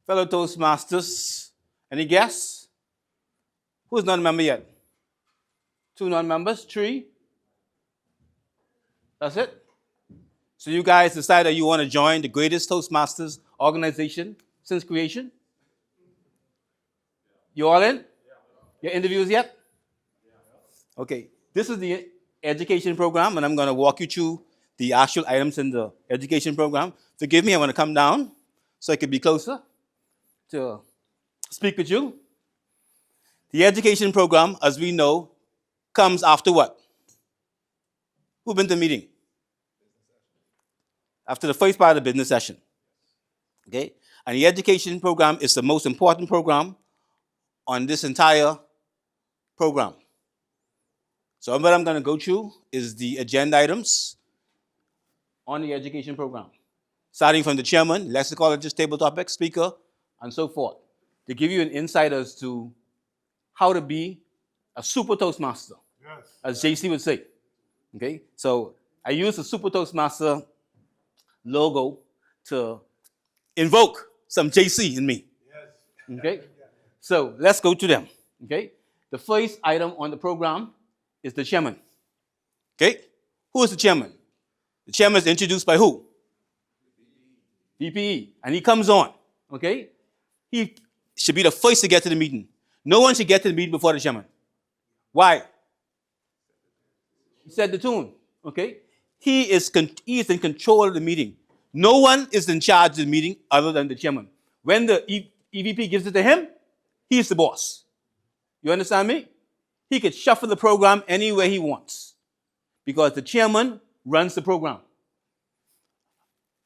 Fellow Toastmasters, any guess? Who's not a member yet? 2 non-members? 3? That's it? So you guys decided you want to join the greatest Toastmasters organization since creation? You all in? Your interviews yet? Okay. This is the education program, and I'm going to walk you through the actual items in the education program. Forgive me, I want to come down so I can be closer to speak with you. The education program, as we know, comes after what? Who's been to the meeting? After the first part of the business session. Okay? And the education program is the most important program on this entire program. So what I'm going to go through is the agenda items on the education program, starting from the chairman, lexicologist, table topic, speaker, and so forth, to give you an insight as to how to be a super Toastmaster, as JC would say. Okay, so I use the super Toastmaster logo to invoke some JC in me. Okay, so let's go to them. Okay, the first item on the program is the chairman. Okay, who is the chairman? The chairman is introduced by who? VPE, and he comes on. Okay, he should be the first to get to the meeting. No one should get to the meeting before the chairman. Why? He set the tune. Okay, he is in control of the meeting. No one is in charge of the meeting other than the chairman. When the EVP gives it to him, he's the boss. You understand me? He could shuffle the program any way he wants because the chairman runs the program.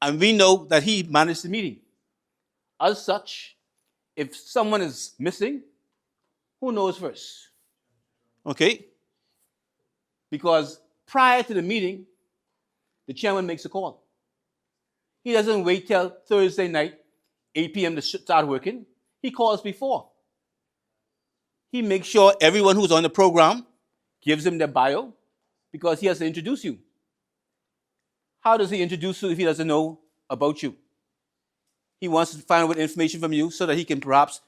And we know that he managed the meeting. As such, if someone is missing, who knows first? Okay? Because prior to the meeting, the chairman makes a call. He doesn't wait till Thursday night, 8 p.m. to start working. He calls before. He makes sure everyone who's on the program gives him their bio because he has to introduce you. How does he introduce you if he doesn't know about you? He wants to find out information from you so that he can perhaps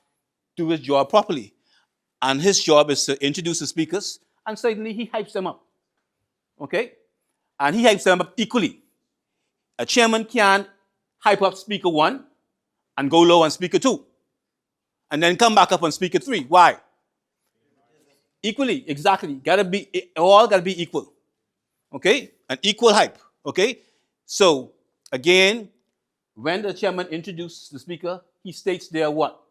do his job properly. And his job is to introduce the speakers, and certainly he hypes them up. Okay? And he hypes them up equally. A chairman can't hype up speaker 1 and go low on speaker 2 and then come back up on speaker 3. Why? Equally, exactly. All gotta be equal. Okay? An equal hype. Okay? So, again, when the chairman introduces the speaker, he states their what?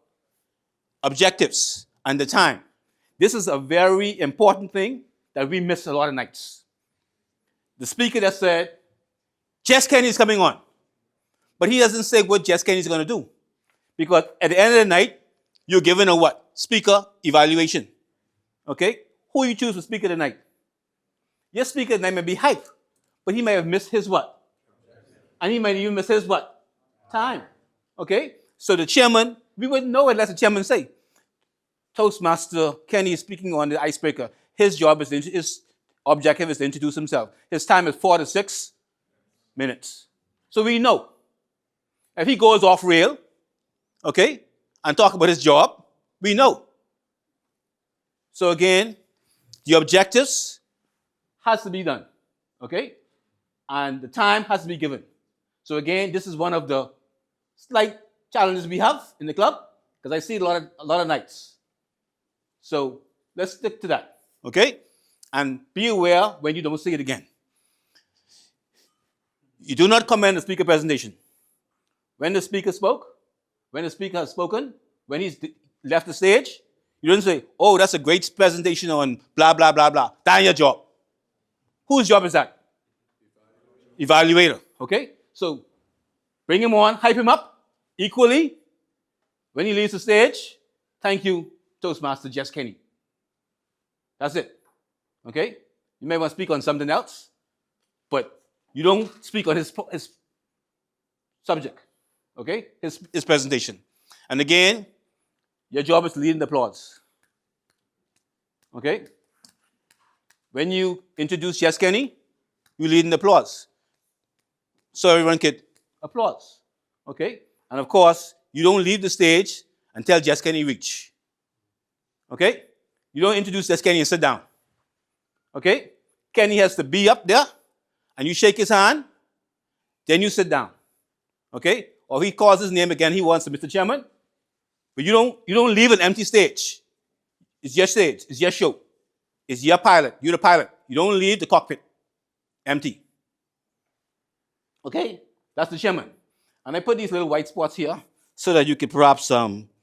Objectives and the time. This is a very important thing that we miss a lot of nights. The speaker that said, Jess Kenny is coming on. But he doesn't say what Jess Kenny is going to do. Because at the end of the night, you're given a what? Speaker evaluation. Okay? Who you choose for speaker tonight? Your speaker tonight may be hype, but he may have missed his what? And he might even miss his what? Time. Okay? So the chairman, we wouldn't know unless the chairman say, Toastmaster Kenny is speaking on the icebreaker. His job is his objective is to introduce himself. His time is 4 to 6 minutes. So we know. If he goes off rail, okay, and talk about his job, we know. So again, the objectives has to be done, okay? And the time has to be given. So again, this is one of the slight challenges we have in the club, because I see a lot of nights. So let's stick to that, okay? And be aware when you don't see it again. You do not comment the speaker presentation. When the speaker spoke, when the speaker has spoken, when he's left the stage, you don't say, oh, that's a great presentation on blah, blah, blah, blah. That's your job. Whose job is that? Evaluator, okay? So bring him on, hype him up equally. When he leaves the stage, thank you, Toastmaster Jess Kenny. That's it, okay? You may want to speak on something else, but you don't speak on his subject, okay? His presentation. And again, your job is to lead in the applause, okay? When you introduce Jess Kenny, you lead in applause. So everyone could applause, okay? And of course, you don't leave the stage until Jess Kenny reach. Okay? You don't introduce Jess Kenny and sit down. Okay? Kenny has to be up there, and you shake his hand, then you sit down. Okay? Or he calls his name again, he wants to, Mr. Chairman. But you don't leave an empty stage. It's your stage. It's your show. It's your pilot. You're the pilot. You don't leave the cockpit empty. Okay? That's the chairman. And I put these little white spots here so that you can perhaps resonate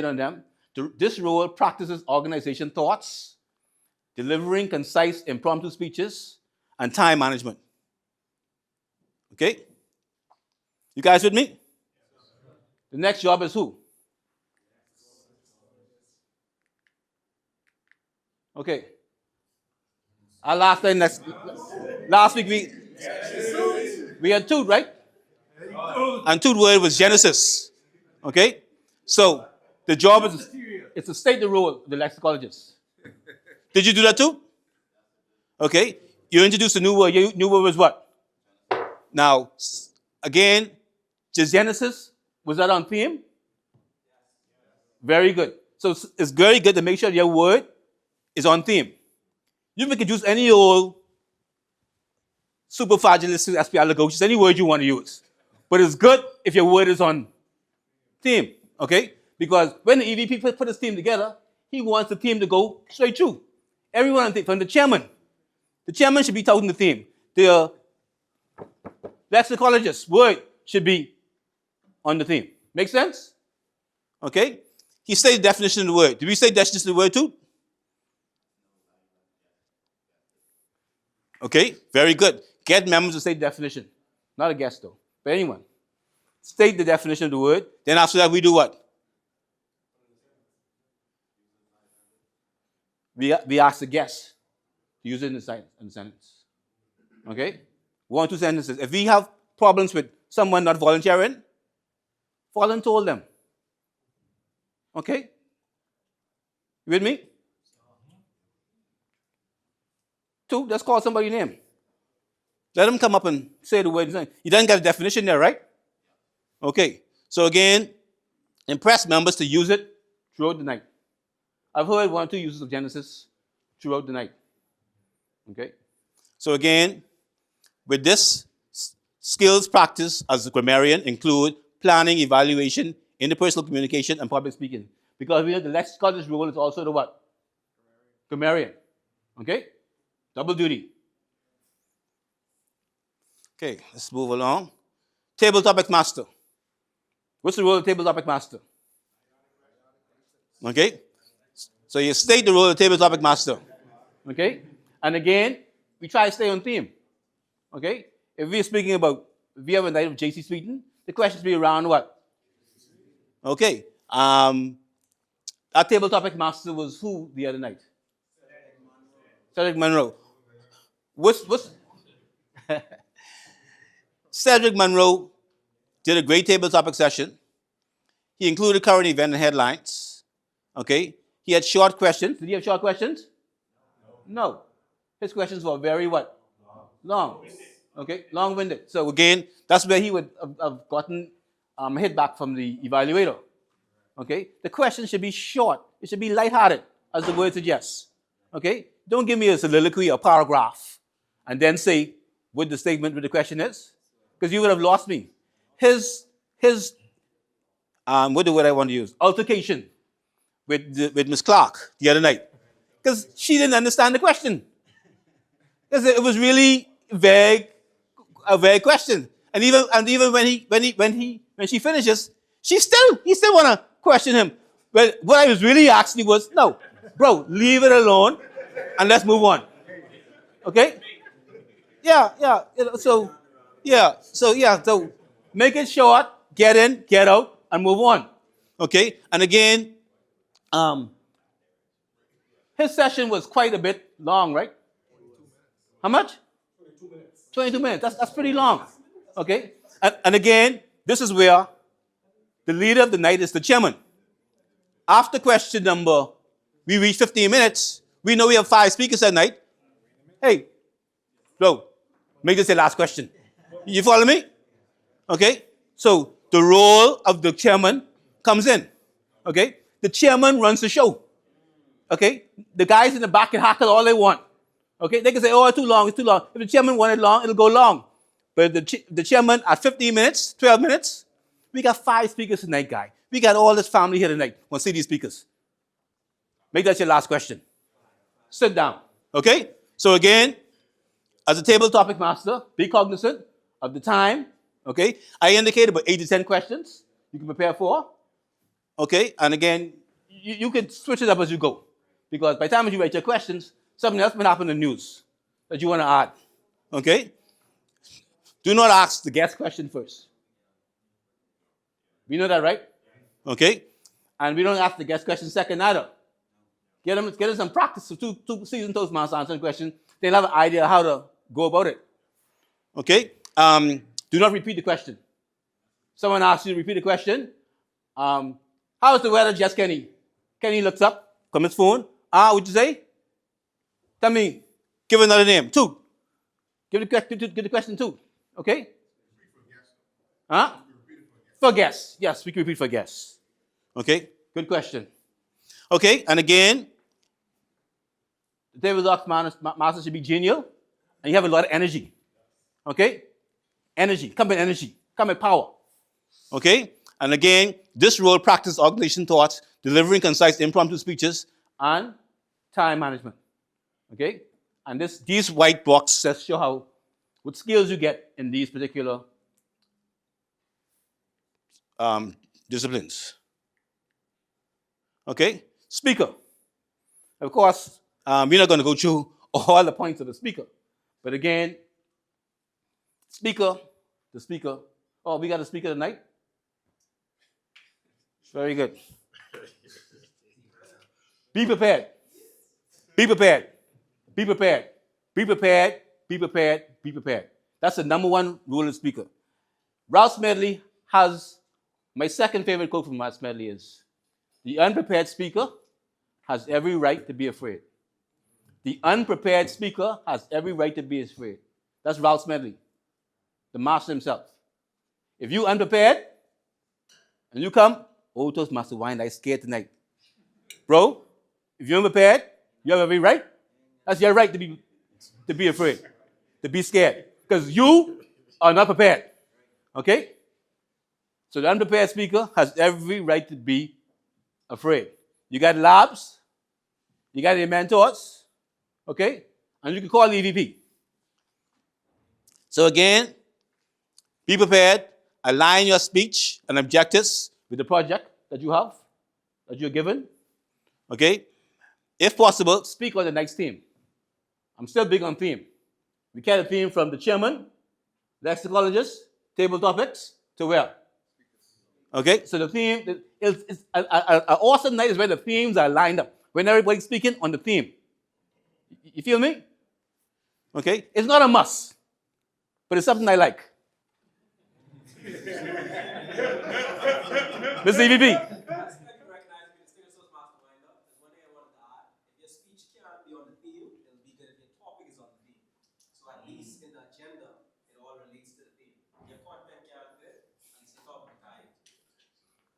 on them. This role practices organization thoughts, delivering concise impromptu speeches, and time management. Okay? You guys with me? The next job is who? Okay. Last week we had two, right? And two word was Genesis. Okay? So the job is to state the role of the lexicologist. Did you do that too? Okay. You introduced a new word. Your new word was what? Now, again, just Genesis, was that on theme? Very good. So it's very good to make sure your word is on theme. You can use any old superfragilistic aspialagogus, any word you want to use. But it's good if your word is on theme, okay? Because when the EVP put his team together, he wants the team to go straight through. Everyone from the chairman. The chairman should be touting the theme. The lexicologist's word should be on the theme. Make sense? Okay? He stated the definition of the word. Did we say definition of the word too? Okay, very good. Get members to state the definition. Not a guest though, but anyone. State the definition of the word. Then after that we do what? We ask the guest to use it in the sentence. Okay? 1 or 2 sentences. If we have problems with someone not volunteering, volunteer them. Okay? You with me? 2, let's call somebody's name. Let them come up and say the word. You didn't get a definition there, right? Okay. So again, impress members to use it throughout the night. I've heard 1 or 2 uses of Genesis throughout the night. Okay? So again, with this, skills practice as a grammarian include planning, evaluation, interpersonal communication, and public speaking. Because we know the lexicologist role is also the what? Grammarian. Okay? Double duty. Okay, let's move along. Table topic master. What's the role of table topic master? Okay? So you state the role of table topic master. Okay? And again, we try to stay on theme. Okay? If we're speaking about, if we have a night of J.C. Sweeten, the questions be around what? Okay. Our table topic master was who the other night? Cedric Monroe. What's Cedric Monroe did a great table topic session. He included current event and headlines. Okay? He had short questions. Did he have short questions? No. His questions were very what? Long. Okay? Long-winded. So again, that's where he would have gotten hit back from the evaluator. Okay? The question should be short. It should be lighthearted, as the word suggests. Okay? Don't give me a soliloquy or paragraph and then say what the statement with the question is, because you would have lost me. His what the word I want to use? Altercation with Miss Clark the other night, because she didn't understand the question. Because it was really vague, a vague question. And even when she finishes, he still want to question him. But what I was really asking was, no, bro, leave it alone and let's move on. Okay? Yeah. So make it short, get in, get out, and move on. Okay? And again, his session was quite a bit long, right? How much? 22 minutes. That's pretty long. Okay? And again, this is where the leader of the night is the chairman. After question number, we reach 15 minutes. We know we have 5 speakers that night. Hey, bro, make this the last question. You follow me? Okay? So the role of the chairman comes in. Okay? The chairman runs the show. Okay? The guys in the back can hackle all they want. Okay? They can say, oh, it's too long, it's too long. If the chairman wanted long, it'll go long. But the chairman at 15 minutes, 12 minutes, we got 5 speakers tonight, guy. We got all this family here tonight. Want to see these speakers? Make that your last question. Sit down. Okay? So again, as a table topic master, be cognizant of the time. Okay? I indicated about 8 to 10 questions you can prepare for. Okay? And again, you can switch it up as you go. Because by the time you write your questions, something else might happen in the news that you want to add. Okay? Do not ask the guest question first. We know that, right? Okay? And we don't ask the guest question second either. Get them some practice. Two seasoned Toastmasters answering the question. They'll have an idea how to go about it. Okay? Do not repeat the question. Someone asks you to repeat the question. How is the weather, Jess Kenny? Kenny looks up from his phone. What'd you say? Tell me. Give another name. 2. Give the question 2. Okay? Huh? For guests. Yes, we can repeat for guests. Okay? Good question. Okay, and again, the table talk master should be genial, and you have a lot of energy. Okay? Energy. Come with energy. Come with power. Okay? And again, this role practice organization thoughts, delivering concise impromptu speeches, and time management. Okay? And these white boxes show what skills you get in these particular disciplines. Okay? Speaker. Of course, we're not going to go through all the points of the speaker. But again, the speaker. Oh, we got a speaker tonight? Very good. Be prepared. Be prepared. Be prepared. Be prepared. Be prepared. Be prepared. That's the number one rule of speaker. Ralph Smedley has, my second favorite quote from Ralph Smedley is, the unprepared speaker has every right to be afraid. The unprepared speaker has every right to be afraid. That's Ralph Smedley, the master himself. If you unprepared and you come, oh, Toastmaster, why am I scared tonight? Bro, if you're unprepared, you have every right. That's your right to be afraid, to be scared, because you are not prepared. Okay? So the unprepared speaker has every right to be afraid. You got labs, you got your mentors, okay? And you can call the EVP. So again, be prepared, align your speech and objectives with the project that you have, that you're given, okay? If possible, speak on the next theme. I'm still big on theme. We carry a theme from the chairman, the lexicologist, table topics, to where? Okay, so the theme, it's an awesome night is where the themes are lined up. When everybody's speaking on the theme. You feel me? Okay, it's not a must, but it's something I like. Mr. EVP.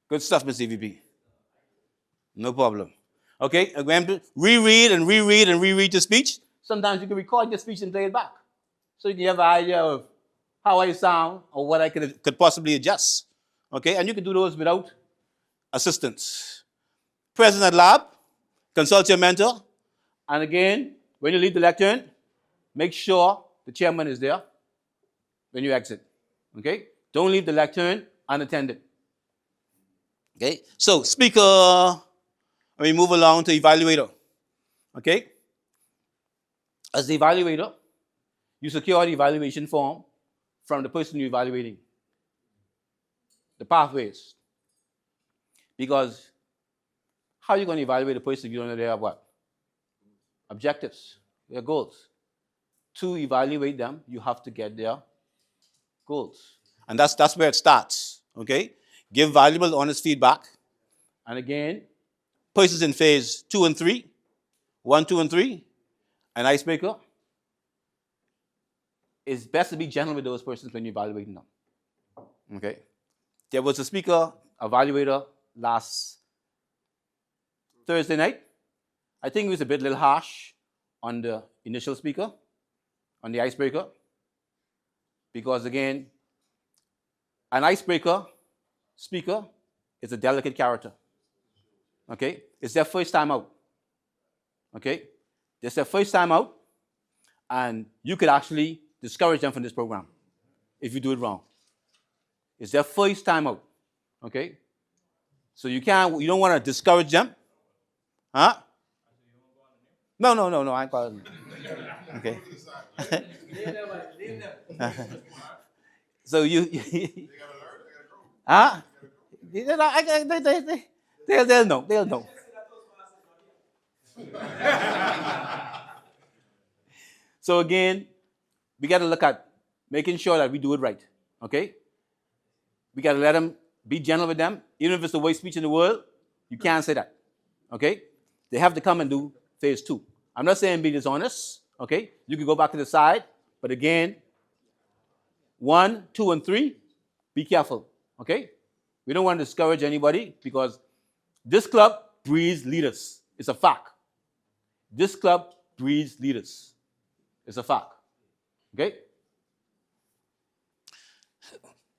Good stuff, Mr. EVP. No problem. Okay, I'm going to reread and reread your speech. Sometimes you can record your speech and play it back. So you can have an idea of how I sound or what I could possibly adjust. Okay, and you can do those without assistance. Present at lab, consult your mentor. And again, when you leave the lectern, make sure the chairman is there when you exit. Okay, don't leave the lectern unattended. Okay, so speaker, we move along to evaluator. Okay, as the evaluator, you secure the evaluation form from the person you're evaluating. The pathways. Because how are you going to evaluate a person if you don't know their what? Objectives, their goals. To evaluate them, you have to get their goals. And that's where it starts. Okay? Give valuable, honest feedback. And again, persons in phase 2 and 3, 1, 2, and 3, an icebreaker. It's best to be gentle with those persons when you're evaluating them. Okay? There was a speaker evaluator last Thursday night. I think it was a little harsh on the initial speaker, on the icebreaker, because again, an icebreaker speaker is a delicate character. Okay? It's their first time out. Okay? It's their first time out, and you could actually discourage them from this program if you do it wrong. It's their first time out. Okay? So you don't want to discourage them. Huh? No, I ain't calling. Okay. So huh? They'll know. They'll know. So again, we got to look at making sure that we do it right. Okay? We got to let them be gentle with them. Even if it's the worst speech in the world, you can't say that. Okay? They have to come and do phase 2. I'm not saying be dishonest. Okay? You can go back to the side. But again, 1, 2, and 3, be careful. Okay? We don't want to discourage anybody because this club breeds leaders. It's a fact. This club breeds leaders. It's a fact. Okay?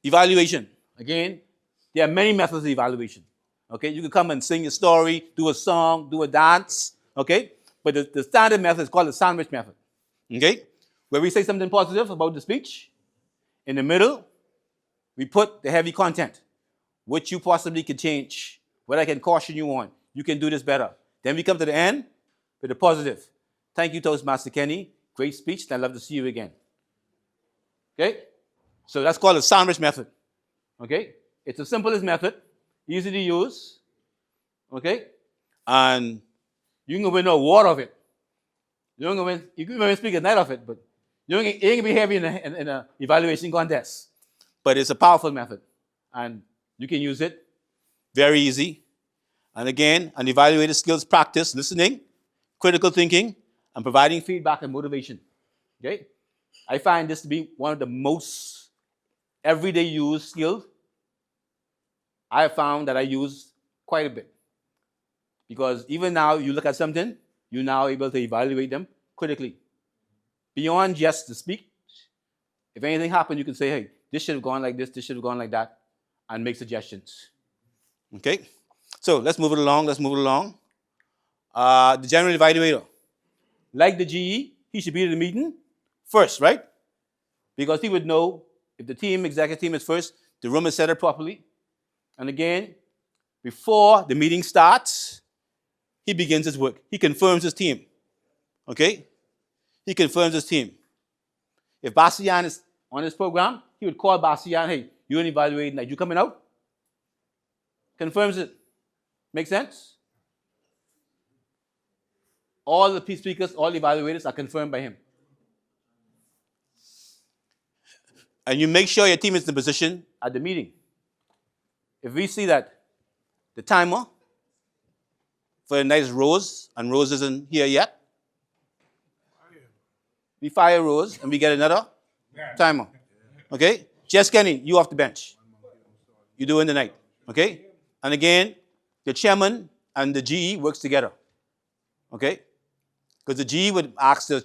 Evaluation. Again, there are many methods of evaluation. Okay? You can come and sing a story, do a song, do a dance. Okay? But the standard method is called the sandwich method. Okay? Where we say something positive about the speech. In the middle, we put the heavy content, which you possibly could change, what I can caution you on. You can do this better. Then we come to the end with the positive. Thank you, Toastmaster Kenny. Great speech, and I'd love to see you again. Okay? So that's called the sandwich method. Okay? It's the simplest method, easy to use. Okay? And you can win an award of it. You can win speak a night of it, but you ain't gonna be heavy in an evaluation contest. But it's a powerful method. And you can use it. Very easy. And again, an evaluated skills practice, listening, critical thinking, and providing feedback and motivation. Okay? I find this to be one of the most everyday used skills I have found that I use quite a bit. Because even now, you look at something, you're now able to evaluate them critically. Beyond just the speech, if anything happened, you can say, hey, this should have gone like this should have gone like that, and make suggestions. Okay? So let's move it along. The general evaluator. Like the GE, he should be at the meeting first, right? Because he would know if the executive team is first, the room is set up properly. And again, before the meeting starts, he begins his work. He confirms his team. Okay? He confirms his team. If Bastian is on his program, he would call Bastian, hey, you're an evaluating night. You coming out? Confirms it. Make sense? All the speakers, all the evaluators are confirmed by him. And you make sure your team is in position at the meeting. If we see that the timer for the night is Rose, and Rose isn't here yet, we fire Rose, and we get another timer. Okay? Jess Kenny, you off the bench. You do in the night. Okay? And again, the chairman and the GE works together. Okay? Because the GE would ask the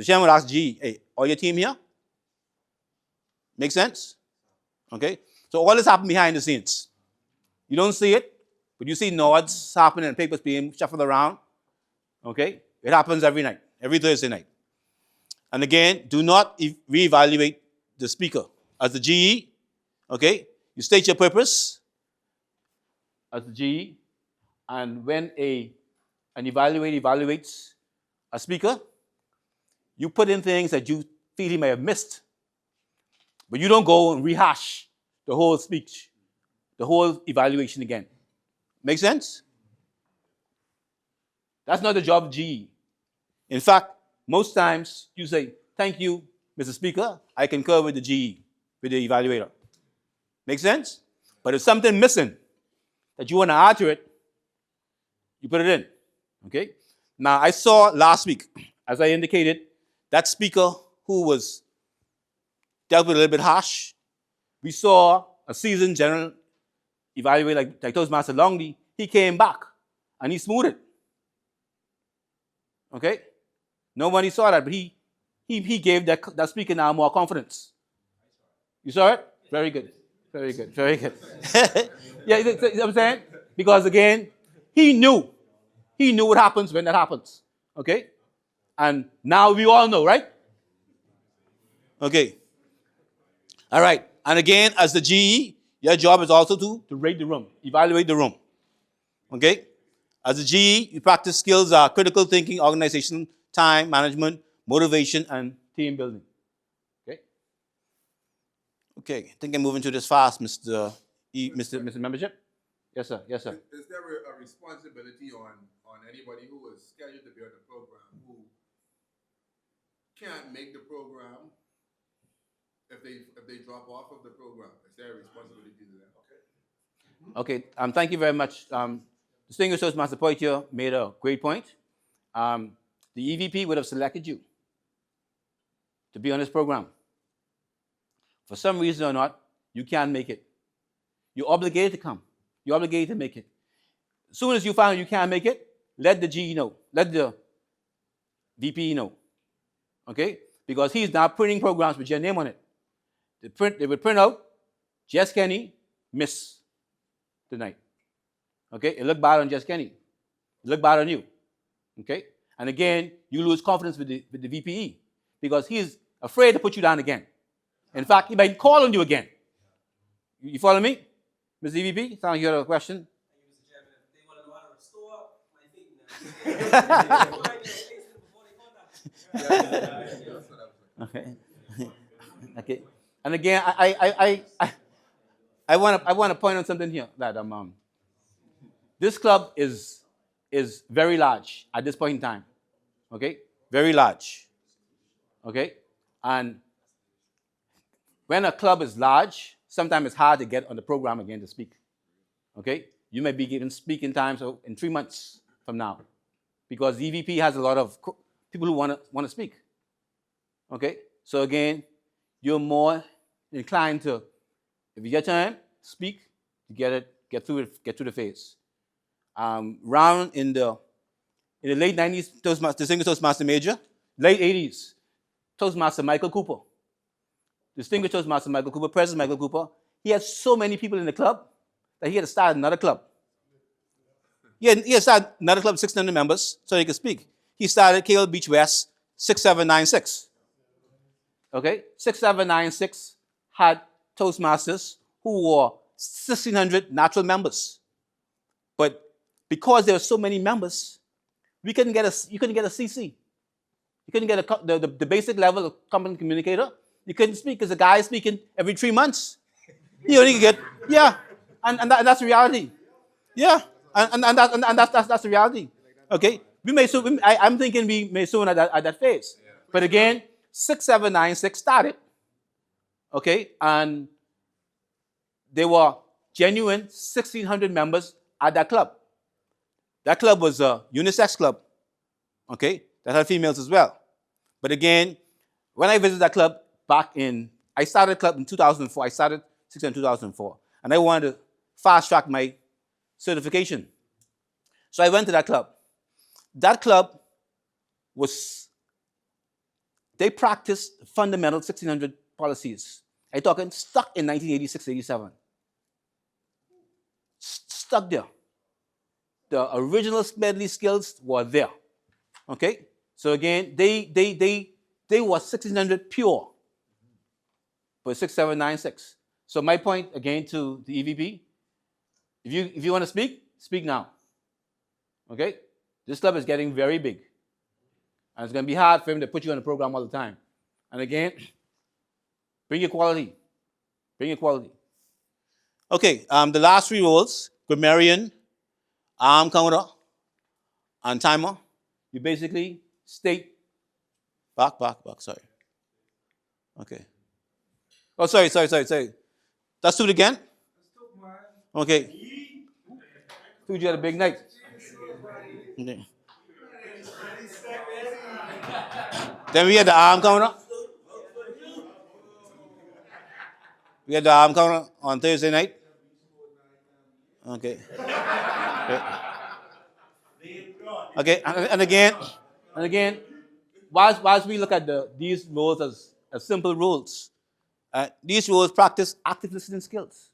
chairman would ask GE, hey, all your team here? Make sense? Okay? So all this happens behind the scenes. You don't see it, but you see nods happening and papers being shuffled around. Okay? It happens every night, every Thursday night. And again, do not reevaluate the speaker. As the GE, okay, you state your purpose as the GE, and when an evaluator evaluates a speaker, you put in things that you feel he may have missed. But you don't go and rehash the whole speech, the whole evaluation again. Make sense? That's not the job of GE. In fact, most times you say, thank you, Mr. Speaker, I concur with the GE, with the evaluator. Make sense? But if something missing that you want to add to it, you put it in. Okay? Now, I saw last week, as I indicated, that speaker who was dealt with a little bit harsh, we saw a seasoned general evaluator like Toastmaster Longley, he came back and he smoothed it. Okay? Nobody saw that, but he gave that speaker now more confidence. You saw it? Very good. Very good. Very good. Yeah, you know what I'm saying? Because again, he knew what happens when that happens. Okay? And now we all know, right? Okay. All right. And again, as the GE, your job is also to rate the room, evaluate the room. Okay? As a GE, you practice skills are critical thinking, organization, time management, motivation, and team building. Okay? Okay. I think I'm moving to this fast, Mr. Mr. Membership. Yes, sir. Yes, sir. Is there a responsibility on anybody who is scheduled to be on the program who can't make the program if they drop off of the program? Is there a responsibility to them? Okay. Thank you very much. Distinguished Toastmaster Poitier made a great point. The EVP would have selected you to be on this program. For some reason or not, you can't make it. You're obligated to come. You're obligated to make it. As soon as you find you can't make it, let the GE know. Let the VP know. Okay? Because he's now printing programs with your name on it. They would print out Jess Kenny, miss tonight. Okay? It looked bad on Jess Kenny. It looked bad on you. Okay? And again, you lose confidence with the VPE because he's afraid to put you down again. In fact, he might call on you again. You follow me? Mr. EVP, sound like you had a question? Mr. Chairman, if they want to know how to restore my thinking. Okay. Okay. And again, I want to point out something here that this club is very large at this point in time. Okay? Very large. Okay? And when a club is large, sometimes it's hard to get on the program again to speak. Okay? You may be given speaking time in 3 months from now because the EVP has a lot of people who want to speak. Okay? So again, you're more inclined to, if you get time, speak, to get through the phase. Round in the late 90s, distinguished Toastmaster Major, late 80s, Toastmaster Michael Cooper, distinguished Toastmaster Michael Cooper, President Michael Cooper, he had so many people in the club that he had to start another club. He had to start another club, 600 members, so he could speak. He started KL Beach West 6796. Okay? 6796 had Toastmasters who were 1,600 natural members. But because there were so many members, you couldn't get a CC. You couldn't get the basic level of competent communicator. You couldn't speak because the guy is speaking every 3 months. You only get, yeah, and that's the reality. Yeah, and that's the reality. Okay, I'm thinking we may soon at that phase. But again, 6796 started. Okay, and there were genuine 1,600 members at that club. That club was a unisex club. Okay, that had females as well. But again, when I visited that club I started the club in 2004. I started 6 in 2004. And I wanted to fast track my certification. So I went to that club. That club they practiced fundamental 1600 policies. I'm talking stuck in 1986, 87. Stuck there. The original Smedley skills were there. Okay? So again, they were 1600 pure. But 6796. So my point again to the EVP, if you want to speak now. Okay? This club is getting very big. And it's going to be hard for him to put you on the program all the time. And again, bring your quality. Bring your quality. Okay, the last 3 roles, grammarian, arm counter, and timer. You basically state, back, sorry. Okay. Oh, sorry. Let's do it again. Okay. Dude, you had a big night. Okay. Then we had the arm counter. We had the arm counter on Thursday night. Okay. Okay, and again, whilst we look at these roles as simple roles, these roles practice active listening skills.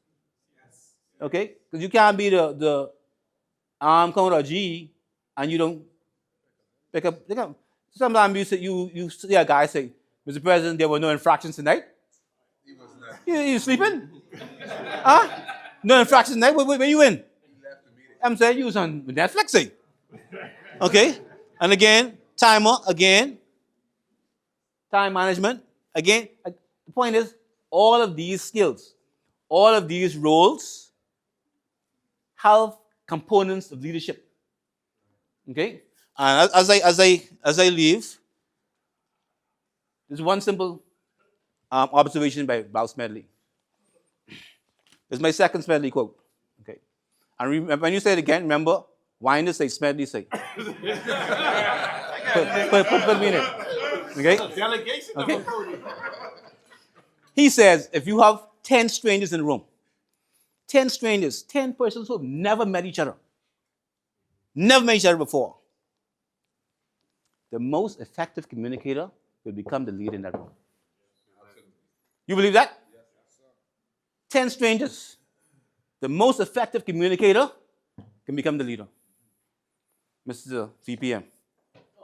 Okay, because you can't be the arm counter G and you don't pick up. Sometimes you see a guy say, "Mr. President, there were no infractions tonight." He was not. You sleeping? Huh? No infractions tonight. Where you in? He left the meeting. I'm saying you was on Netflix. Eh? Okay, and again, timer again, time management again. The point is, all of these skills, all of these roles, have components of leadership. Okay, and as I leave, there's one simple observation by Bob Smedley. It's my second Smedley quote. Okay, and when you say it again, remember, Winder say, Smedley say. Put me in it. Okay. Delegation Okay. of authority. He says, if you have 10 strangers in the room, 10 strangers, 10 persons who have never met each other before, the most effective communicator will become the leader in that room. You believe that? 10 strangers, the most effective communicator can become the leader. Mr. VPM.